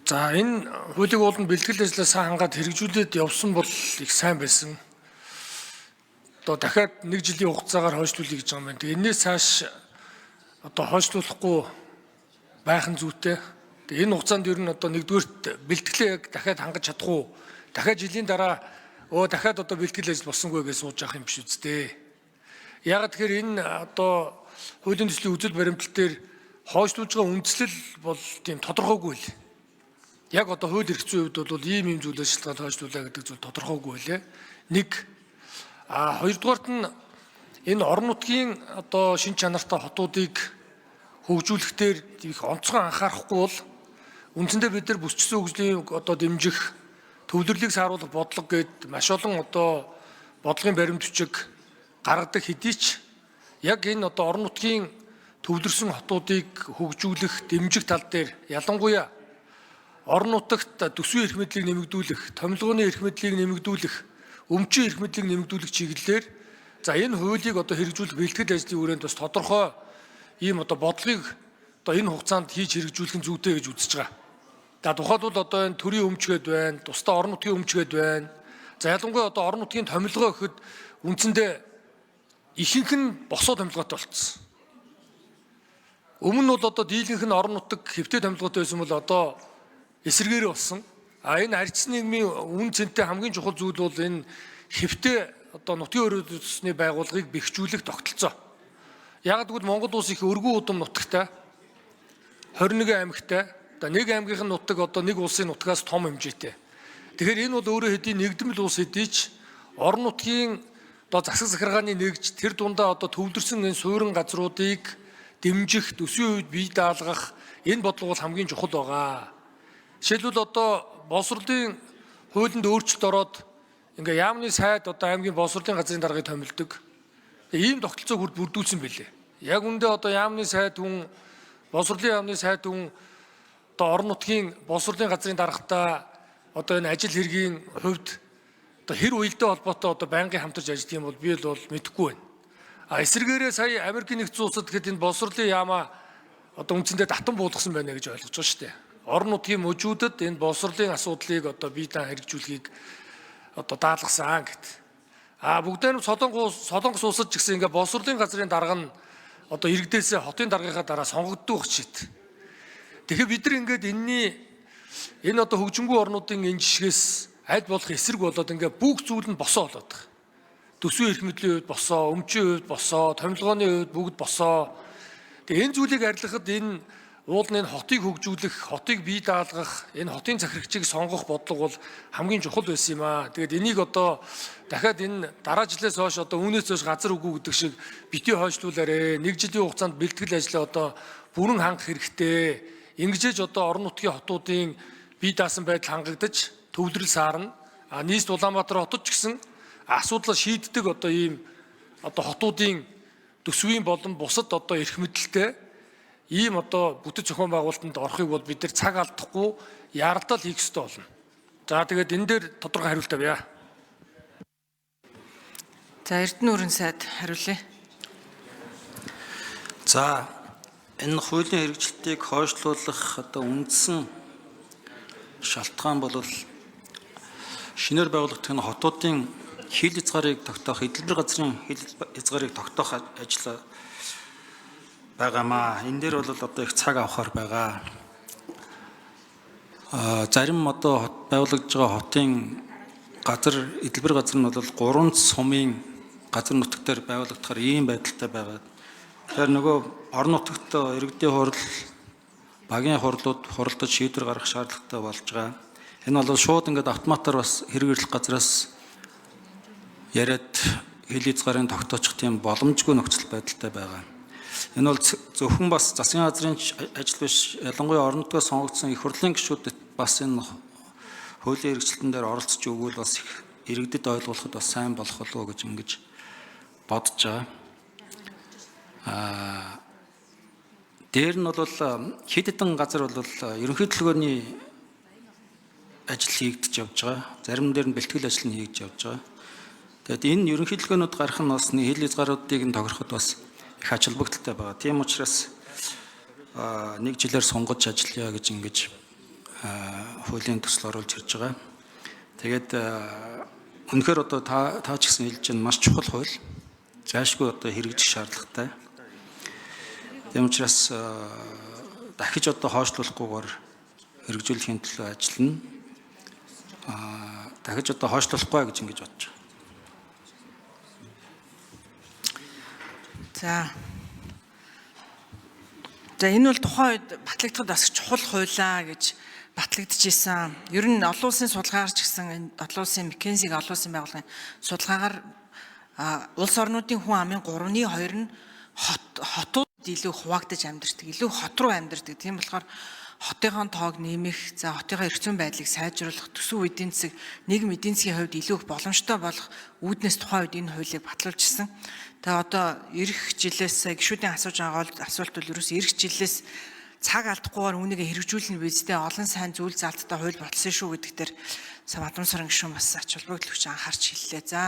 За энэ хуулийг ууланд бэлтгэл ажлаа сайн хангаад хэрэгжүүлээд явсан бол их сайн байсан. Одоо дахиад 1 жилийн хугацаагаар хойшлуулъя гэж байгаа юм байна. Тэгээ энэс цааш одоо хойшлуулахгүй байх нь зүйтэй. Тэгээ энэ хугацаанд ер нь одоо нэгдүгээрт бэлтгэлээ яг дахиад хангаж чадах уу? Дахиад жилийн дараа дахиад одоо бэлтгэл ажил болсонгүй гэж сууж явах юм биш үсттэй. Яг тэгэхээр энэ одоо хуулийн төслийн үзэл баримтлал дээр хойшлуулж байгаа үндслэл бол тийм тодорхойгүй л. Яг одоо хууль эрх зүйн хувьд бол ийм зүйлээс шалтгаалж хойшлуулаа гэдэг зүйл тодорхойгүй лээ. Нэг хоёрдугаарт нь энэ орон нутгийн одоо шин чанартай хотуудыг хөгжүүлэхдээ их онцгой анхаарахгүй бол үндсэндээ бид нар бүсчсэн хөгжлийн одоо дэмжих төвлөрлийг сааруулах бодлого гээд маш олон одоо бодлогын баримт бичиг гаргадаг хэдий ч яг энэ одоо орон нутгийн төвлөрсөн хотуудыг хөгжүүлэх дэмжих тал дээр ялангуяа орон нутагт төсвийн эрх мэдлийг нэмэгдүүлэх, томилгооны эрх мэдлийг нэмэгдүүлэх, өмчийн эрх мэдлийг нэмэгдүүлэх чиглэлээр за энэ хуулийг одоо хэрэгжүүлэх бэлтгэл ажлын хүрээнд бас тодорхой ийм одоо бодлогыг одоо энэ хугацаанд хийж хэрэгжүүлэх нь зүйтэй гэж үзэж байгаа. За тухайлбал одоо энэ төрийн өмч гээд байна, тусдаа орон нутгийн өмч гээд байна. За ялангуяа одоо орон нутгийн томилгоо гэхэд үндсэндээ ихэнх нь босоо томилгоотой болцсон. Өмнө нь бол одоо дийлэнх нь орон нутаг хэвтэй томилгоотой байсан бол одоо эсэргээр болсон. Энэ арчсны нийгмийн үн цэнтэй хамгийн чухал зүйл бол энэ хэвтэй одоо нутгийн өрөөнд төсний байгууллагыг бэхжүүлэх тогтолцоо. Яг гэвэл Монгол улс их өргөн удам нутагтай 21 аймагтай. Одоо нэг аймгийн нутаг одоо нэг улсын нутгаас том хэмжээтэй. Тэгэхээр энэ бол өөрөө хэдийн нэгдмэл улс хэдий ч орон нутгийн одоо засаг захиргааны нэгж тэр дундаа одоо төвлөрсөн энэ суурин газруудыг дэмжих, төсвийн үед бие даалгах энэ бодлого бол хамгийн чухал байгаа. Жишээлбэл одоо боловсролын хуулинд өөрчлөлт ороод ингээ яамны сайд одоо аймгийн боловсролын газрын даргыг томилдог. Ийм тогтолцоог бүрдүүлсэн байлээ. Яг үндэ одоо яамны сайд хүн боловсролын яамны сайд хүн одоо орон нутгийн боловсролын газрын даргатаа одоо энэ ажил хэргийн хувьд одоо хэр уялдаа холбоотой одоо байнгын хамтарч ажиллах юм бол би бол мэдэхгүй байна. Эсвэргээрээ сая Америкийн нэгдсэн улсад гэхэд энэ боловсролын яамаа одоо үндсэндээ татан буулгасан байна гэж ойлгож байгаа шүү дээ. Орон нутгийн мужуудад энэ боловсролын асуудлыг одоо бие даан хэрэгжүүлэхийг одоо даалгасан гэт. Бүгдээр нь солонгос улсад ч гэсэн ингээ боловсролын газрын дарга нь одоо иргэдээсээ хотын даргынхаа дараа сонгогддог чит. Тэгэхээр бид нар ингээд энэ одоо хөгжингүй орнуудын энэ жишгээс аль болох эсрэг болоод ингээ бүх зүйл нь босоо болоод байгаа. Төсвийн эрх мэдлийн хувьд босоо, өмчийн хувьд босоо, томилгооны хувьд бүгд босоо. Тэгээ энэ зүйлийг арилгахад энэ уулын энэ хотыг хөгжүүлэх, хотыг бие даалгах, энэ хотын захирагчийг сонгох бодлого бол хамгийн чухал байсан юм аа. Тэгээд энийг одоо дахиад энэ дараа жилээс хойш одоо үүнээс хойш газар үгүй гэдэг шиг бити хойшлуулаарэ. 1 жилийн хугацаанд бэлтгэл ажлаа одоо бүрэн хангах хэрэгтэй. Ингэжээж одоо орон нутгийн хотуудын бие даасан байдал хангагдаж төвлөрөл саарна. Нийс Улаанбаатар хотод ч гэсэн асуудлаа шийддэг одоо ийм одоо хотуудын төсвийн болон бусад одоо эрх мэдэлтэй ийм одоо бүтэц зохион байгуулалтанд орохыг бол бид нар цаг алдахгүй яралдал хийх ёстой болно. За тэгээд энэ дээр тодорхой хариулт авъя. За Эрдэнэ сайд хариулъя. За энэ хуулийн хэрэгжилтийг хойшлуулах одоо үндсэн шалтгаан бол шинээр байгуулагдах энэ хотуудын хил хязгаарыг тогтоох, эдэлбэр газрын хил хязгаарыг тогтоох ажил байгаамаа. Энэ дээр бол одоо их цаг авахар байгаа. Зарим одоо байгуулагдж байгаа хотын газар, эдэлбэр газар нь бол 3 сумын газар нутагтаар байгуулагдахаар ийм байдалтай байгаа. Тэгэхээр нөгөө орон нутагт иргэдийн хурал, багийн хурлууд хуралдаж шийдвэр гаргах шаардлагатай болж байгаа. Энэ бол шууд ингээд автоматар бас хэрэг ирлэх газраас яриад хил хязгаарын тогтоочих тийм боломжгүй нөхцөл байдалтай байгаа. Энэ бол зөвхөн бас засгийн газрын ажил биш, ялангуяа орон нутгаас сонгогдсон их хурлын гишүүдэд бас энэ хуулийн хэрэгжилтэн дээр оролцож өгвөл бас их иргэдэд ойлгуулахад бас сайн болох болов уу гэж ингэж бодож байгаа. Дээр нь бол хэд хэдэн газар бол ерөнхий төлгөөний ажил хийгдэж явж байгаа. Зарим дээр нь бэлтгэл ажил нь хийж явж байгаа. Тэгэд энэ ерөнхий төлгөөнүүд гарах нь бас хил хязгааруудыг нь тохироход бас их ач холбогдолтой байгаа. Тийм учраас 1 жилээр сонгож ажиллая гэж ингэж хуулийн төсөл оруулж ирж байгаа. Тэгээд үнэхээр одоо та ч гэсэн хэлж байна маш чухал хууль. Заашгүй одоо хэрэгжих шаардлагатай. Тийм учраас дахиж одоо хойшлуулахгүйгээр хэрэгжүүлэхийн төлөө ажиллана. Дахиж одоо хойшлуулахгүй гэж ингэж бодож байна. За энэ бол тухайн үед батлагдахад бас чухал хуулаа гэж батлагдчихсан. Ер нь олон улсын судалгаагаар ч гэсэн энэ олон улсын McKinsey олон улсын байгууллагын судалгаагаар улс орнуудын хүн амын 3/2 нь хотууд илүү хуваагдаж амьдардаг, илүү хот руу амьдардаг. Тийм болохоор хотын тоог нэмэх, за хотын эрх зүйн байдлыг сайжруулах, төсөв эдийн засаг, нийгэм эдийн засгийн хувьд илүү их боломжтой болох үүднээс тухайн үед энэ хуулийг батлуулжсэн. Тэгээ одоо эх жилээс гишүүдийн асууж байгаа асуулт бол ерөөс эх жилээс цаг алдахгүйгээр үүнийг хэрэгжүүлнэ биздээ олон сайн зүйл залттай хууль болсон шүү гэдэг дээр Бадамсаран гишүүн бас ач холбогдолч анхаарч хэллээ. За